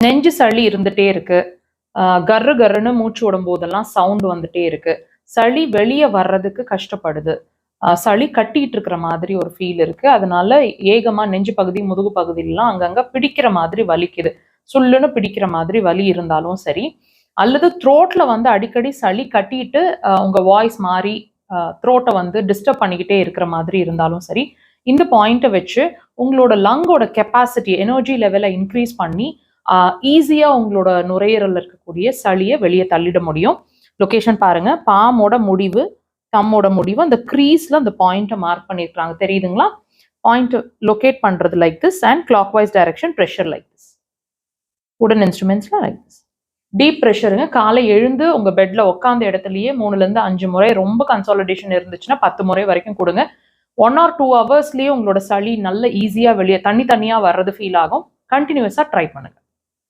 நெஞ்சு சளி இருந்துட்டே இருக்கு, கர்ரு கர்ருன்னு மூச்சு விடும் போதெல்லாம் சவுண்ட் வந்துட்டே இருக்கு, சளி வெளியே வர்றதுக்கு கஷ்டப்படுது, சளி கட்டிட்டு இருக்கிற மாதிரி ஒரு ஃபீல் இருக்கு, அதனால ஏகமா நெஞ்சு பகுதி முதுகு பகுதியிலாம் அங்கங்க பிடிக்கிற மாதிரி வலிக்குது, சுள்ளுன்னு பிடிக்கிற மாதிரி வலி இருந்தாலும் சரி, அல்லது த்ரோட்ல வந்து அடிக்கடி சளி கட்டிட்டு உங்க வாய்ஸ் மாறி த்ரோட்டை வந்து டிஸ்டர்ப் பண்ணிக்கிட்டே இருக்கிற மாதிரி இருந்தாலும் சரி, இந்த பாயிண்ட்டை வச்சு உங்களோட லங்கோட கெப்பாசிட்டி எனர்ஜி லெவலை இன்க்ரீஸ் பண்ணி ஈஸியா உங்களோட நுரையீரல்ல இருக்கக்கூடிய சளியை வெளியே தள்ளிட முடியும். லொகேஷன் பாருங்க, பாமோட முடிவு தம்மோட முடிவு அந்த க்ரீஸ்ல அந்த பாயிண்ட்டை மார்க் பண்ணியிருக்காங்க, தெரியுதுங்களா? பாயிண்ட் லொகேட் பண்றது like this and clockwise direction, pressure like this, உடன் இன்ஸ்ட்ருமெண்ட்ஸ்ல லைக் திஸ். டீப் ப்ரெஷருங்க, காலை எழுந்து உங்க பெட்ல உட்காந்த இடத்துலயே 3-5 முறை, ரொம்ப கன்சாலிடேஷன் இருந்துச்சுன்னா 10 முறை வரைக்கும் கொடுங்க. 1 or 2 ஹவர்ஸ்லயே உங்களோட சளி நல்ல ஈஸியா வெளியே தனியா வர்றது ஃபீல் ஆகும். கண்டினியூஸா ட்ரை பண்ணுங்க.